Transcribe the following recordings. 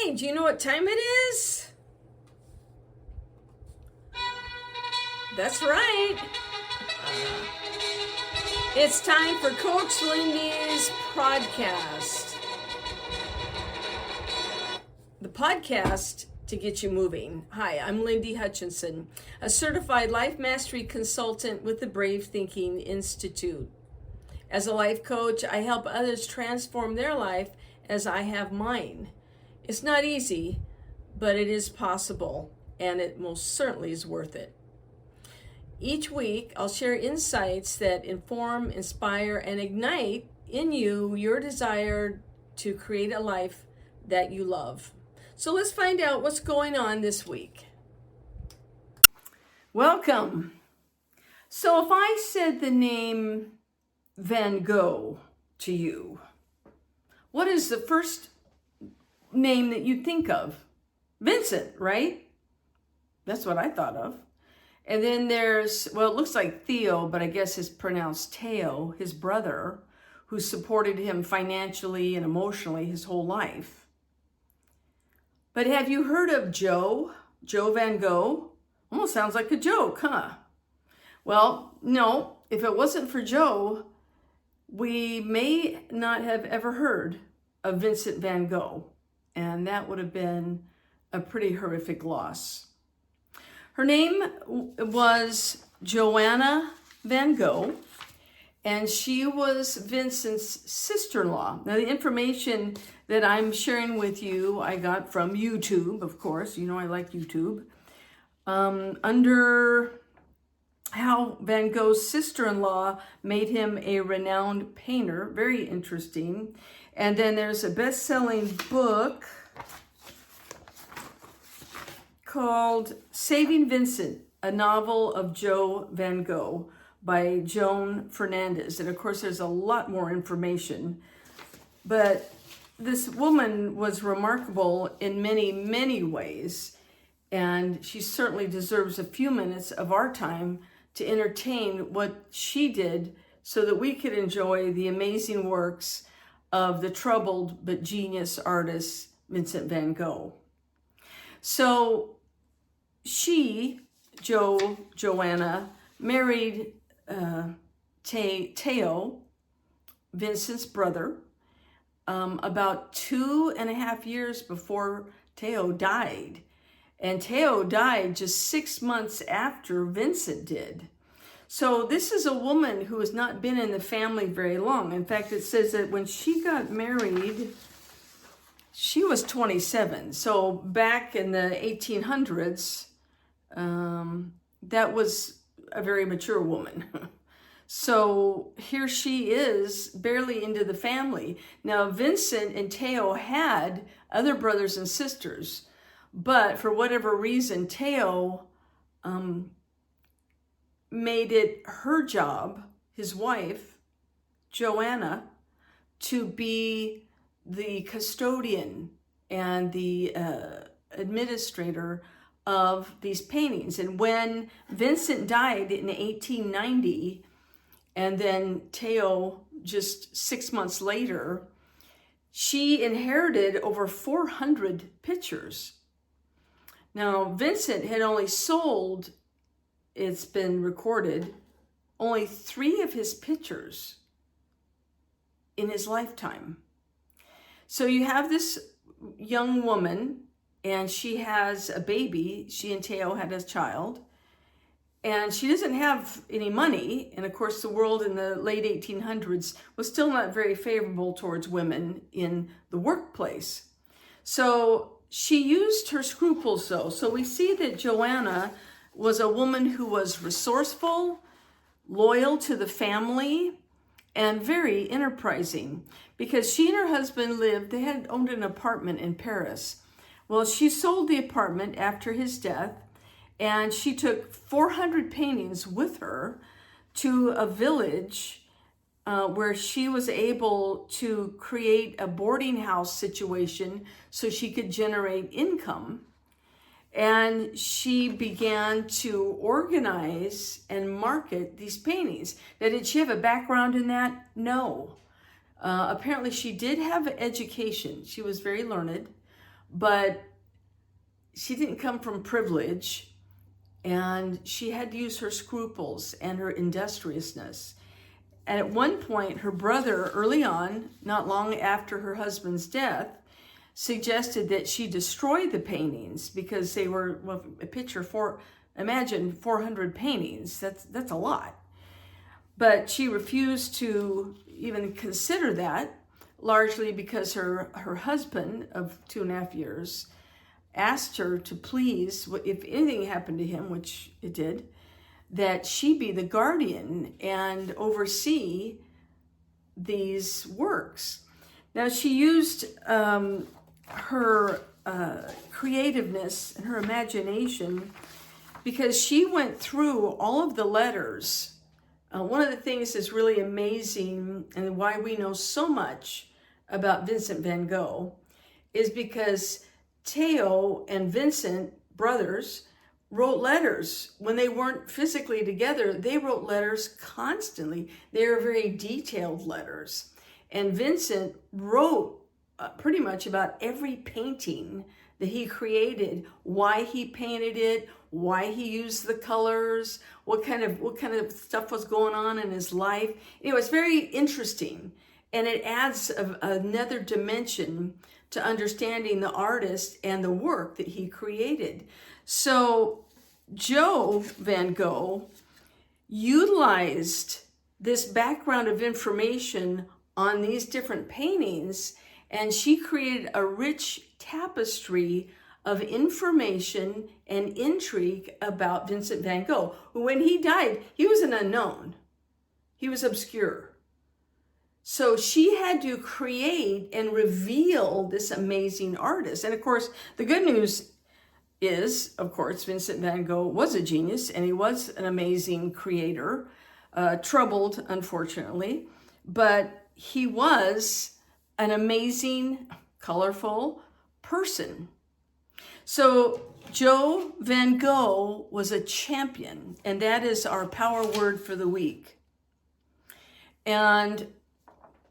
Hey, do you know what time it is? That's right. It's time for Coach Lindy's podcast. The podcast to get you moving. Hi, I'm Lindy Hutchinson, a certified life mastery consultant with the Brave Thinking Institute. As a life coach, I help others transform their life as I have mine. It's not easy, but it is possible, and it most certainly is worth it. Each week, I'll share insights that inform, inspire, and ignite in you your desire to create a life that you love. So let's find out what's going on this week. Welcome. So if I said the name Van Gogh to you, what is the first name that you'd think of? Vincent, right? That's what I thought of. And then there's, well, it looks like Theo, but I guess it's pronounced Teo, his brother, who supported him financially and emotionally his whole life. But have you heard of Joe Van Gogh? Almost sounds like a joke, huh? Well, no, if it wasn't for Joe, we may not have ever heard of Vincent Van Gogh. And that would have been a pretty horrific loss. Her name was Joanna Van Gogh, and she was Vincent's sister-in-law. Now, the information that I'm sharing with you, I got from YouTube, of course. You know I like YouTube. Under how Van Gogh's sister-in-law made him a renowned painter. Very interesting. And then there's a best-selling book called Saving Vincent, a novel of Joe Van Gogh by Joan Fernandez. And of course, there's a lot more information. But this woman was remarkable in many, many ways. And she certainly deserves a few minutes of our time to entertain what she did so that we could enjoy the amazing works of the troubled but genius artist Vincent Van Gogh. So she, Joanna, married Teo, Vincent's brother, about 2.5 years before Teo died. And Teo died just 6 months after Vincent did. So this is a woman who has not been in the family very long. In fact, it says that when she got married, she was 27. So back in the 1800s, that was a very mature woman. So here she is, barely into the family. Now, Vincent and Teo had other brothers and sisters, but for whatever reason, Teo made it her job, his wife, Joanna, to be the custodian and the administrator of these paintings. And when Vincent died in 1890, and then Teo just 6 months later, she inherited over 400 pictures. Now, Vincent had only sold, it's been recorded, only 3 of his pictures in his lifetime. So you have this young woman, and she has a baby. She and Teo had a child, and she doesn't have any money. And of course, the world in the late 1800s was still not very favorable towards women in the workplace. So she used her scruples, though. So we see that Joanna was a woman who was resourceful, loyal to the family, and very enterprising, because she and her husband they had owned an apartment in Paris. Well, she sold the apartment after his death, and she took 400 paintings with her to a village where she was able to create a boarding house situation so she could generate income. And she began to organize and market these paintings. Now, did she have a background in that? No. Apparently, she did have education. She was very learned, but she didn't come from privilege, and she had to use her scruples and her industriousness. And at one point, her brother, early on, not long after her husband's death, suggested that she destroy the paintings because they were, well, a picture for, imagine 400 paintings, that's a lot. But she refused to even consider that, largely because her husband of 2.5 years asked her to please, if anything happened to him, which it did, that she be the guardian and oversee these works. Now, she used her creativeness and her imagination because she went through all of the letters. One of the things that's really amazing and why we know so much about Vincent van Gogh is because Theo and Vincent, brothers, wrote letters. When they weren't physically together, they wrote letters constantly. They were very detailed letters. And Vincent wrote pretty much about every painting that he created, why he painted it, why he used the colors, what kind of stuff was going on in his life. It's very interesting, and it adds another dimension to understanding the artist and the work that he created. So Gogh van Gogh utilized this background of information on these different paintings, and she created a rich tapestry of information and intrigue about Vincent van Gogh, who, when he died, he was an unknown. He was obscure. So she had to create and reveal this amazing artist. And of course, the good news is, of course, Vincent van Gogh was a genius, and he was an amazing creator, troubled, unfortunately, but he was an amazing, colorful person. So Gogh van Gogh was a champion, and that is our power word for the week. And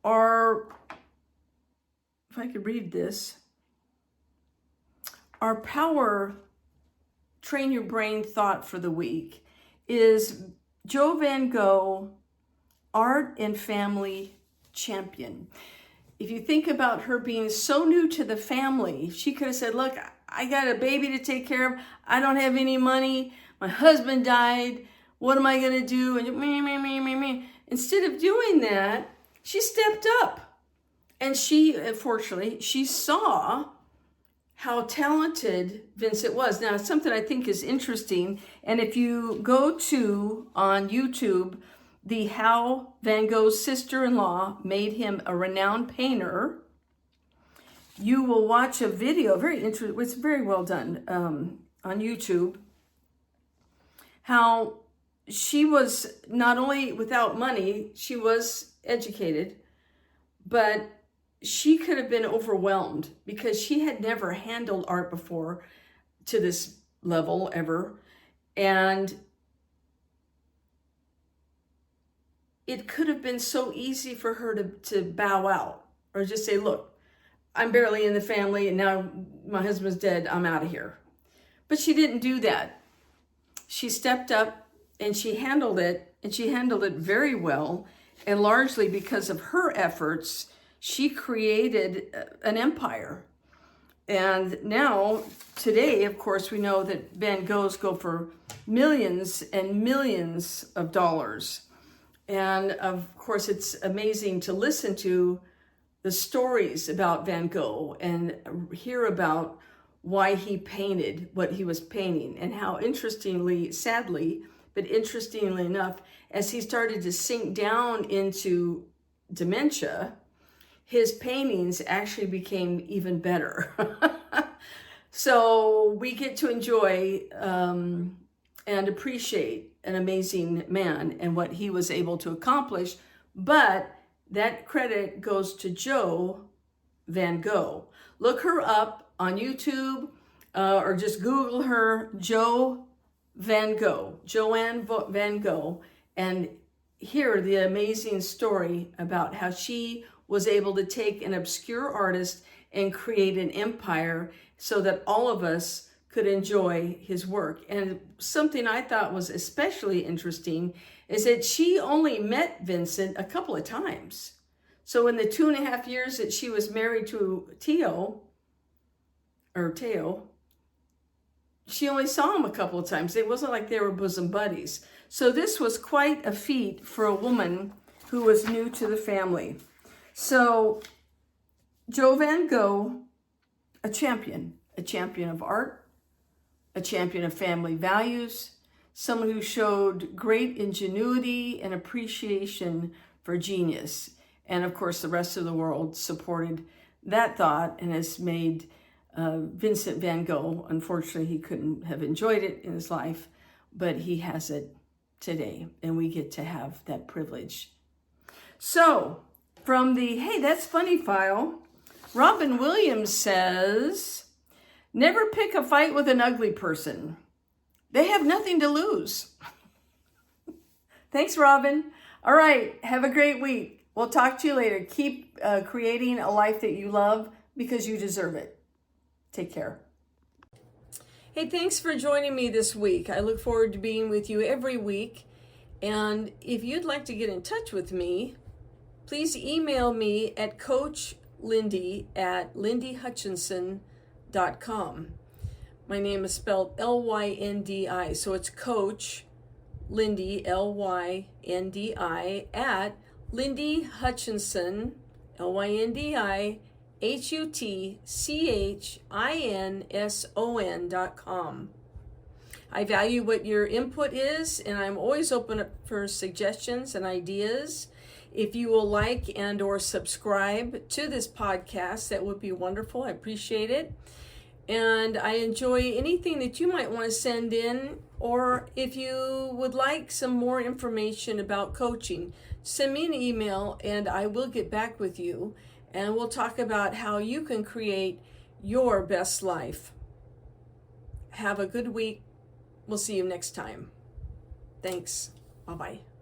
if I could read this, our power train your brain thought for the week is Gogh van Gogh, art and family champion. If you think about her being so new to the family, she could have said, look, I got a baby to take care of. I don't have any money. My husband died. What am I going to do? And me. Instead of doing that, she stepped up. And unfortunately, she saw how talented Vincent was. Now, something I think is interesting, and if you go to, on YouTube, the How Van Gogh's sister-in-law made him a renowned painter, you will watch a video, it's very well done, on YouTube, how she was not only without money, she was educated, but she could have been overwhelmed because she had never handled art before to this level ever. And it could have been so easy for her to bow out or just say, look, I'm barely in the family and now my husband's dead, I'm out of here. But she didn't do that. She stepped up and she handled it, and she handled it very well. And largely because of her efforts, she created an empire. And now, today, of course, we know that Van Goghs go for millions and millions of dollars. And of course, it's amazing to listen to the stories about Van Gogh and hear about why he painted what he was painting, and how sadly, but interestingly enough, as he started to sink down into dementia, his paintings actually became even better. So we get to enjoy and appreciate an amazing man and what he was able to accomplish, but that credit goes to Gogh van Gogh. Look her up on YouTube or just Google her, Gogh van Gogh, Joanne van Gogh, and hear the amazing story about how she was able to take an obscure artist and create an empire so that all of us could enjoy his work. And something I thought was especially interesting is that she only met Vincent a couple of times. So in the 2.5 years that she was married to Teo, she only saw him a couple of times. It wasn't like they were bosom buddies. So this was quite a feat for a woman who was new to the family. So Joe Van Gogh, a champion of art, a champion of family values, someone who showed great ingenuity and appreciation for genius. And of course, the rest of the world supported that thought and has made Vincent van Gogh, unfortunately, he couldn't have enjoyed it in his life, but he has it today, and we get to have that privilege. So, from the Hey, That's Funny file, Robin Williams says, never pick a fight with an ugly person. They have nothing to lose. Thanks, Robin. All right, have a great week. We'll talk to you later. Keep creating a life that you love because you deserve it. Take care. Hey, thanks for joining me this week. I look forward to being with you every week. And if you'd like to get in touch with me, please email me at coachlindy@lindyhutchinson.com. My name is spelled L-Y-N-D-I, so it's Coach Lindy, L-Y-N-D-I, at Lindy Hutchinson, LYNDYHUTCHINSON.com. I value what your input is, and I'm always open up for suggestions and ideas. If you will like and or subscribe to this podcast, that would be wonderful. I appreciate it. And I enjoy anything that you might want to send in, or if you would like some more information about coaching, send me an email and I will get back with you, and we'll talk about how you can create your best life. Have a good week. We'll see you next time. Thanks. Bye-bye.